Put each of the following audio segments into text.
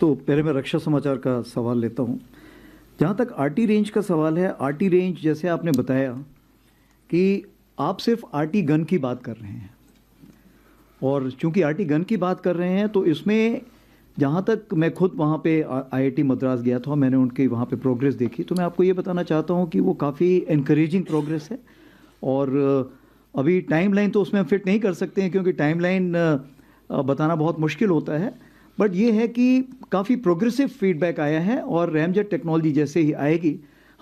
तो पहले मैं रक्षा समाचार का सवाल लेता हूँ। जहाँ तक आरटी रेंज का सवाल है, आरटी रेंज जैसे आपने बताया कि आप सिर्फ आरटी गन की बात कर रहे हैं, और चूंकि आरटी गन की बात कर रहे हैं तो इसमें जहाँ तक मैं खुद वहाँ पे आईआईटी मद्रास गया था, मैंने उनकी वहाँ पे प्रोग्रेस देखी, तो मैं आपको ये बताना चाहता हूँ कि वो काफ़ी एनकरेजिंग प्रोग्रेस है। और अभी टाइमलाइन तो उसमें हम फिट नहीं कर सकते हैं क्योंकि टाइमलाइन बताना बहुत मुश्किल होता है, बट ये है कि काफ़ी प्रोग्रेसिव फीडबैक आया है और रैमजेट टेक्नोलॉजी जैसे ही आएगी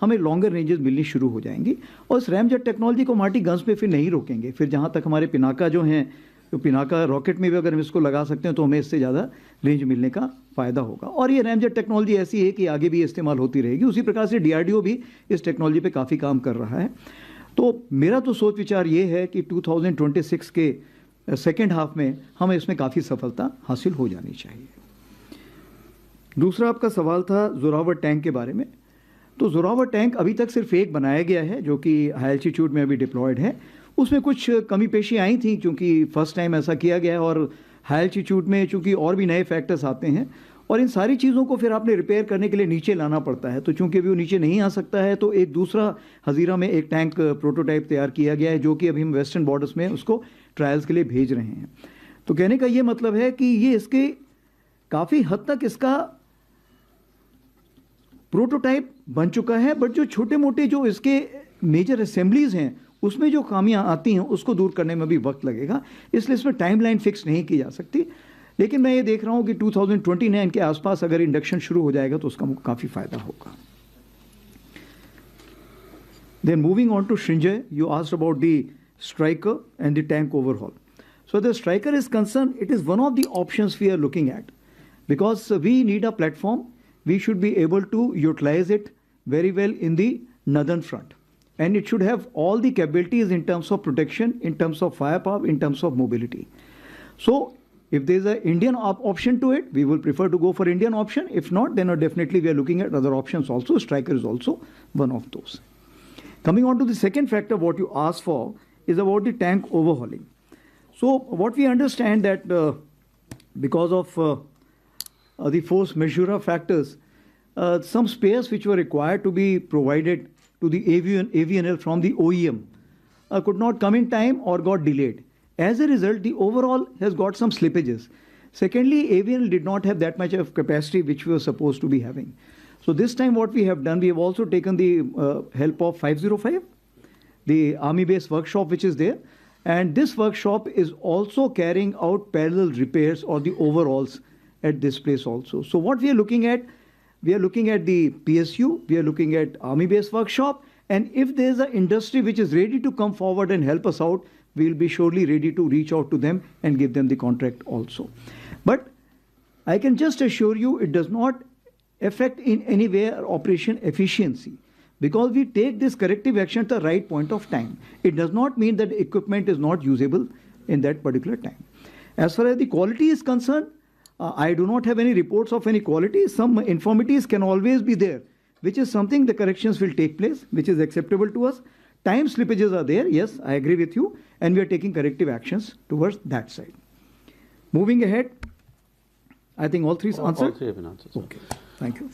हमें लॉन्गर रेंजेस मिलनी शुरू हो जाएंगी, और इस रैमजेट टेक्नोलॉजी को मार्टी गन्स पे फिर नहीं रोकेंगे। फिर जहाँ तक हमारे पिनाका जो हैं, तो पिनाका रॉकेट में भी अगर हम इसको लगा सकते हैं तो हमें इससे ज़्यादा रेंज मिलने का फ़ायदा होगा। और ये रैमजेट टेक्नोलॉजी ऐसी है कि आगे भी इस्तेमाल होती रहेगी। उसी प्रकार से डीआरडीओ भी इस टेक्नोलॉजी पे काफ़ी काम कर रहा है। तो मेरा तो सोच विचार ये है कि 2026 के सेकेंड हाफ में हमें इसमें काफ़ी सफलता हासिल हो जानी चाहिए। दूसरा आपका सवाल था जोरावर टैंक के बारे में। तो जोरावर टैंक अभी तक सिर्फ एक बनाया गया है जो कि हाई एल्टीट्यूड में अभी डिप्लॉयड है। उसमें कुछ कमी पेशी आई थी क्योंकि फर्स्ट टाइम ऐसा किया गया है, और हाई एल्टीट्यूड में चूंकि और भी नए फैक्टर्स आते हैं और इन सारी चीज़ों को फिर आपने रिपेयर करने के लिए नीचे लाना पड़ता है। तो चूंकि अभी वो नीचे नहीं आ सकता है तो एक दूसरा हजीरा में एक टैंक प्रोटोटाइप तैयार किया गया है जो कि अभी हम वेस्टर्न बॉर्डर्स में उसको ट्रायल्स के लिए भेज रहे हैं। तो कहने का ये मतलब है कि ये इसके काफ़ी हद तक इसका प्रोटोटाइप बन चुका है, बट जो छोटे मोटे जो इसके मेजर असेंबलीज हैं उसमें जो खामियां आती हैं उसको दूर करने में भी वक्त लगेगा, इसलिए इसमें टाइमलाइन फिक्स नहीं की जा सकती। लेकिन मैं ये देख रहा हूं कि 2029 के आसपास अगर इंडक्शन शुरू हो जाएगा तो उसका काफ़ी फायदा होगा। Then moving on to Shrinjay, you asked about the striker and the tank overhaul. So the striker is concern, it is one of the options we are looking at, because we need a platform. We should be able to utilize it very well in the northern front, and it should have all the capabilities in terms of protection, in terms of firepower, in terms of mobility. So if there is an Indian option to it, we will prefer to go for Indian option. If not, then definitely we are looking at other options also. Striker is also one of those. Coming on to the second factor, what you asked for is about the tank overhauling. So what we understand that because of the force majeure factors, some spares which were required to be provided to the AVNL from the OEM could not come in time or got delayed. As a result, the overall has got some slippages. Secondly, AVNL did not have that much of capacity which we were supposed to be having. So this time what we have done, we have also taken the help of 505, the Army Base workshop which is there, and this workshop is also carrying out parallel repairs or the overhauls at this place also. So what we are looking at the PSU, we are looking at Army Base workshop, and if there is an industry which is ready to come forward and help us out, we will be surely ready to reach out to them and give them the contract also. But I can just assure you it does not affect in any way our operation efficiency, because we take this corrective action at the right point of time. It does not mean that the equipment is not usable in that particular time. As far as the quality is concerned, I do not have any reports of any quality. Some infirmities can always be there, which is something the corrections will take place, which is acceptable to us. Time slippages are there, yes, I agree with you, and we are taking corrective actions towards that side. Moving ahead, I think all three answered? All three have been answered. Okay, thank you.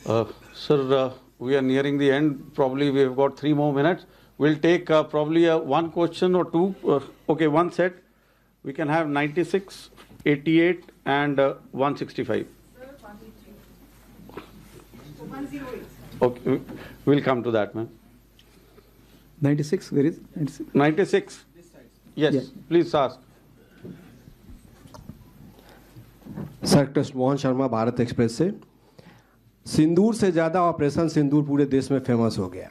Sir, we are nearing the end. Probably we have got 3 more minutes. We'll take probably one question or two. Okay, one set. We can have 96, 88 and 165. 108. Okay, we'll come to that, ma'am. 96, where is 96? 96. Yes, Yeah. please ask. Sir, Krishna Mohan Sharma, Bharat express से। सिंदूर से ज़्यादा operation सिंदूर पूरे देश में famous हो गया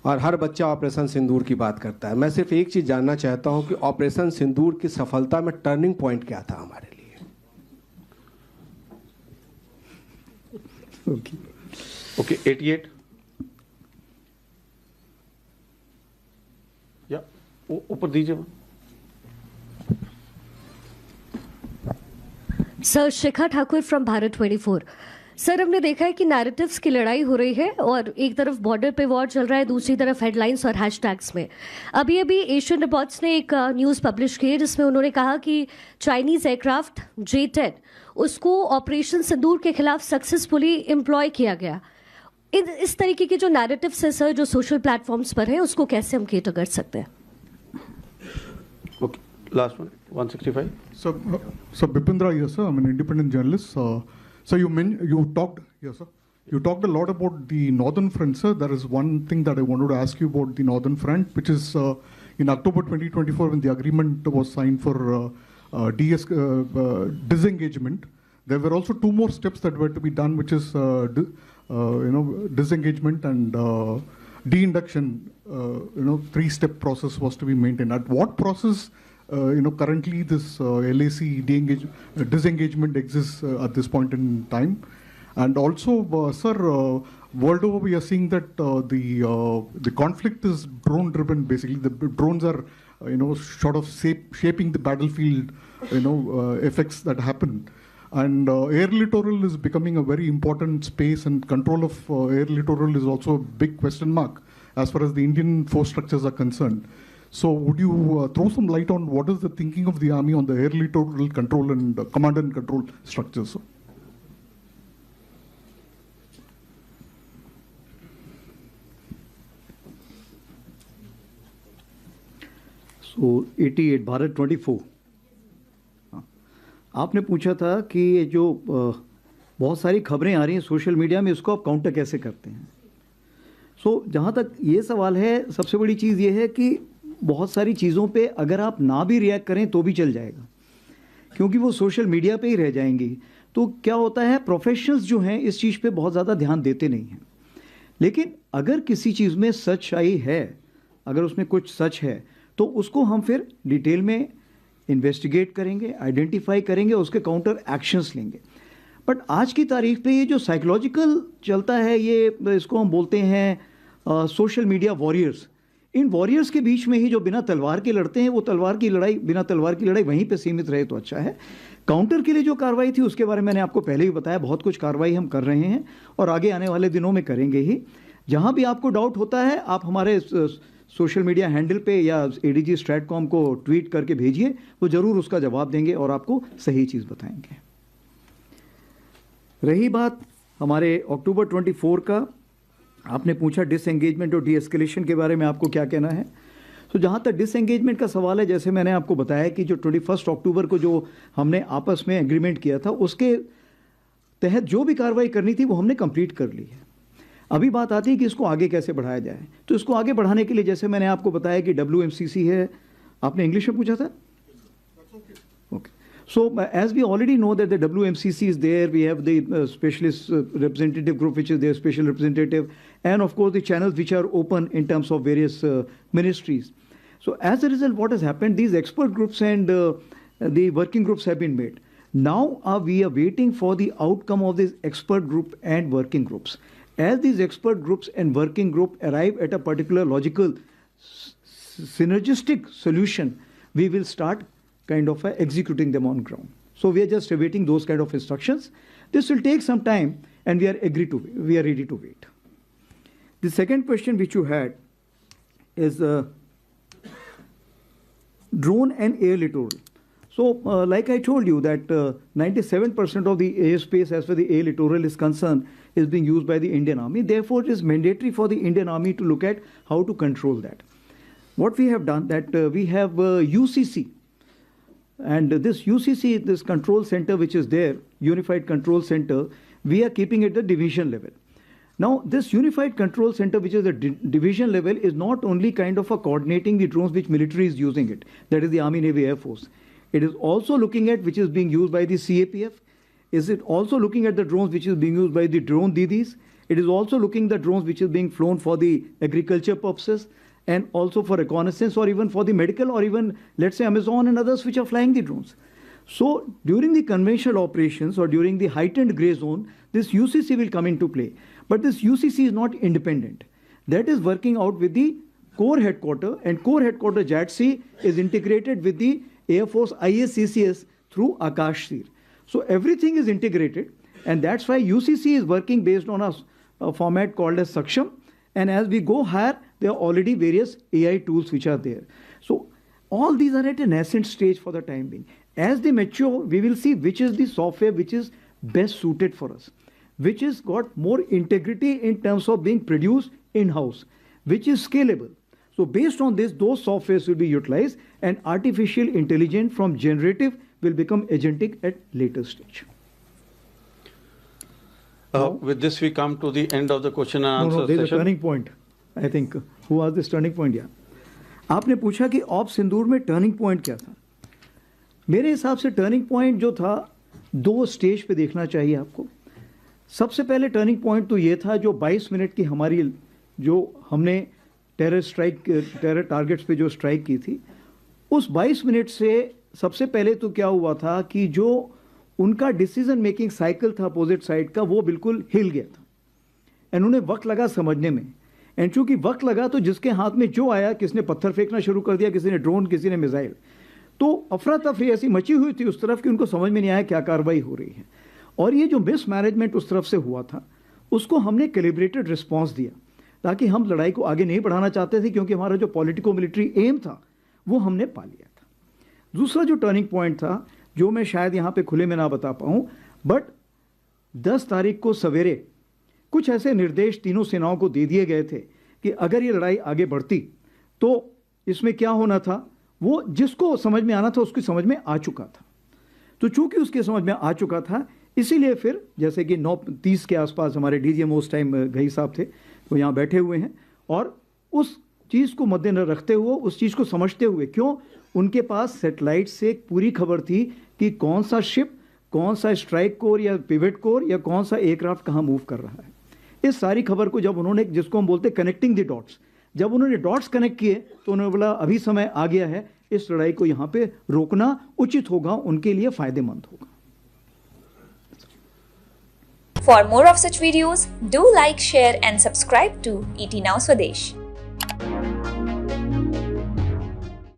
और हर बच्चा ऑपरेशन सिंदूर की बात करता है। मैं सिर्फ एक चीज़ जानना चाहता हूं कि ऑपरेशन सिंदूर की सफलता में टर्निंग पॉइंट क्या था हमारे लिए? Okay, 88. या ऊपर दीजिए। Sir, Shikha Thakur from Bharat 24। Sir, हमने देखा है कि नैरेटिव्स की लड़ाई हो रही है और एक तरफ बॉर्डर पे वॉर चल रहा है, दूसरी तरफ हेडलाइंस और हैशटैग्स में। अभी एशियन रिपोर्ट्स ने एक न्यूज़ पब्लिश की है जिसमें उन्होंने कहा कि चाइनीज़ एयरक्राफ्ट J-10 उसको ऑपरेशन सिंदूर के खिलाफ सक्सेसफुली एम्प्लॉय किया गया। इस तरीके के जो नैरेटिव्स है सर, जो सोशल प्लेटफॉर्म्स पर है, उसको कैसे हम केटर कर सकते हैं? Okay, last one, 165. So Bipindra here, sir. I'm an independent journalist. So you talked, yes, sir. You talked a lot about the Northern Front, sir. There is one thing that I wanted to ask you about the Northern Front, which is in October 2024 when the agreement was signed for disengagement. There were also two more steps that were to be done, which is disengagement and de-induction. 3-step process was to be maintained. At what process, currently this LAC disengagement exists at this point in time? And also, sir, world over we are seeing that the conflict is drone-driven. Basically, the drones are, sort of shaping the battlefield, effects that happen. And air littoral is becoming a very important space, and control of air littoral is also a big question mark as far as the Indian force structures are concerned. So would you throw some light on what is the thinking of the army on the air littoral control and command and control structures? So 88 Bharat 24, आपने पूछा था कि ये जो बहुत सारी खबरें आ रही हैं सोशल मीडिया में, इसको आप काउंटर कैसे करते हैं। जहाँ तक ये सवाल है, सबसे बड़ी चीज़ ये है कि बहुत सारी चीज़ों पे अगर आप ना भी रिएक्ट करें तो भी चल जाएगा, क्योंकि वो सोशल मीडिया पे ही रह जाएंगी। तो क्या होता है, प्रोफेशनल्स जो हैं इस चीज़ पे बहुत ज़्यादा ध्यान देते नहीं हैं। लेकिन अगर किसी चीज़ में सच्चाई है, अगर उसमें कुछ सच है, तो उसको हम फिर डिटेल में इन्वेस्टिगेट करेंगे, आइडेंटिफाई करेंगे, उसके काउंटर एक्शंस लेंगे। बट आज की तारीख पे ये जो साइकोलॉजिकल चलता है, ये इसको हम बोलते हैं सोशल मीडिया वॉरियर्स। इन वॉरियर्स के बीच में ही जो बिना तलवार के लड़ते हैं, वो बिना तलवार की लड़ाई वहीं पे सीमित रहे तो अच्छा है। काउंटर के लिए जो कार्रवाई थी उसके बारे में मैंने आपको पहले ही बताया, बहुत कुछ कार्रवाई हम कर रहे हैं और आगे आने वाले दिनों में करेंगे ही। जहाँ भी आपको डाउट होता है, आप हमारे सोशल मीडिया हैंडल पे या ADG स्ट्रैटकॉम को ट्वीट करके भेजिए, वो ज़रूर उसका जवाब देंगे और आपको सही चीज़ बताएंगे। रही बात हमारे अक्टूबर 24 का, आपने पूछा डिसएंगेजमेंट और डीएस्केलेशन के बारे में आपको क्या कहना है। जहाँ तक डिसएंगेजमेंट का सवाल है, जैसे मैंने आपको बताया कि जो 21 अक्टूबर को जो हमने आपस में एग्रीमेंट किया था, उसके तहत जो भी कार्रवाई करनी थी वो हमने कंप्लीट कर ली है। अभी बात आती है कि इसको आगे कैसे बढ़ाया जाए। तो इसको आगे बढ़ाने के लिए जैसे मैंने आपको बताया कि WMCC है, आपने इंग्लिश में पूछा था, okay. So as we already know that the WMCC is there, we have the specialist representative group which is their special representative, and of course the channels which are open in terms of various ministries. So as a result, what has happened, these expert groups and the working groups have been made. Now we are waiting for the outcome of this expert group and working groups. As these expert groups and working group arrive at a particular logical synergistic solution, we will start kind of executing them on ground. So we are just awaiting those kind of instructions. This will take some time, and we are ready to wait. The second question which you had is drone and air littoral. So like I told you that 97% of the airspace as far as the air littoral is concerned is being used by the Indian Army. Therefore, it is mandatory for the Indian Army to look at how to control that. What we have done, that we have UCC. And this UCC, this control center which is there, Unified Control Center, we are keeping it at the division level. Now, this Unified Control Center, which is the division level, is not only kind of coordinating the drones which military is using it, that is the Army, Navy, Air Force. It is also looking at which is being used by the CAPF. Is it also looking at the drones which is being used by the drone Didis? It is also looking at the drones which is being flown for the agriculture purposes, and also for reconnaissance, or even for the medical, or even, let's say, Amazon and others which are flying the drones. So during the conventional operations or during the heightened gray zone, this UCC will come into play. But this UCC is not independent. That is working out with the core headquarter, and core headquarter JATC is integrated with the Air Force ISCCS through Akashtir. So everything is integrated, and that's why UCC is working based on a format called as Saksham. And as we go higher, there are already various AI tools which are there. So all these are at a nascent stage for the time being. as they mature, we will see which is the software which is best suited for us, which is got more integrity in terms of being produced in-house, which is scalable. So based on this, those softwares will be utilized, and artificial intelligence from generative will become agentic at later stage. With this, we come to the end of the question and answer there's session. a turning point. I think who was this turning point? Yeah. आपने पूछा कि op सिंदूर में turning point क्या था. मेरे हिसाब से turning point जो था, दो स्टेज पे देखना चाहिए आपको. सबसे पहले टर्निंग पॉइंट तो ये था जो 22 मिनट की हमारी, जो हमने टेरर टारगेट्स पे जो स्ट्राइक की थी, उस 22 मिनट से सबसे पहले तो क्या हुआ था कि जो उनका डिसीजन मेकिंग साइकिल था अपोजिट साइड का, वो बिल्कुल हिल गया था. एंड उन्हें वक्त लगा समझने में. एंड चूंकि वक्त लगा तो जिसके हाथ में जो आया, किसने पत्थर फेंकना शुरू कर दिया, किसी ने ड्रोन, किसी ने मिसाइल, तो अफरा तफरी ऐसी मची हुई थी उस तरफ कि उनको समझ में नहीं आया क्या कार्रवाई हो रही है. और ये जो मिस मैनेजमेंट उस तरफ से हुआ था, उसको हमने कैलिब्रेटेड रिस्पॉन्स दिया, ताकि हम लड़ाई को आगे नहीं बढ़ाना चाहते थे, क्योंकि हमारा जो पॉलिटिको मिलिट्री एम था वो हमने पा लिया था. दूसरा जो टर्निंग पॉइंट था, जो मैं शायद यहाँ पे खुले में ना बता पाऊँ, बट 10 तारीख को सवेरे कुछ ऐसे निर्देश तीनों सेनाओं को दे दिए गए थे कि अगर ये लड़ाई आगे बढ़ती तो इसमें क्या होना था, वो जिसको समझ में आना था उसकी समझ में आ चुका था. तो चूंकि उसके समझ में आ चुका था, इसीलिए फिर जैसे कि 9:30 के आसपास हमारे डीजीएम उस टाइम घई साहब थे, वो यहाँ बैठे हुए हैं, और उस चीज़ को मद्देनजर रखते हुए, उस चीज़ को समझते हुए, क्यों उनके पास सेटेलाइट से एक पूरी खबर थी कि कौन सा शिप, कौन सा स्ट्राइक कोर या पिवट कोर या कौन सा एयरक्राफ्ट कहाँ मूव कर रहा है. इस सारी खबर को जब उन्होंने, जिसको हम बोलते कनेक्टिंग द डॉट्स, जब उन्होंने डॉट्स कनेक्ट किए तो उन्होंने बोला अभी समय आ गया है, इस लड़ाई को यहाँ पे रोकना उचित होगा, उनके लिए फायदेमंद होगा. For more of such videos, do like, share and subscribe to ET Now Swadesh.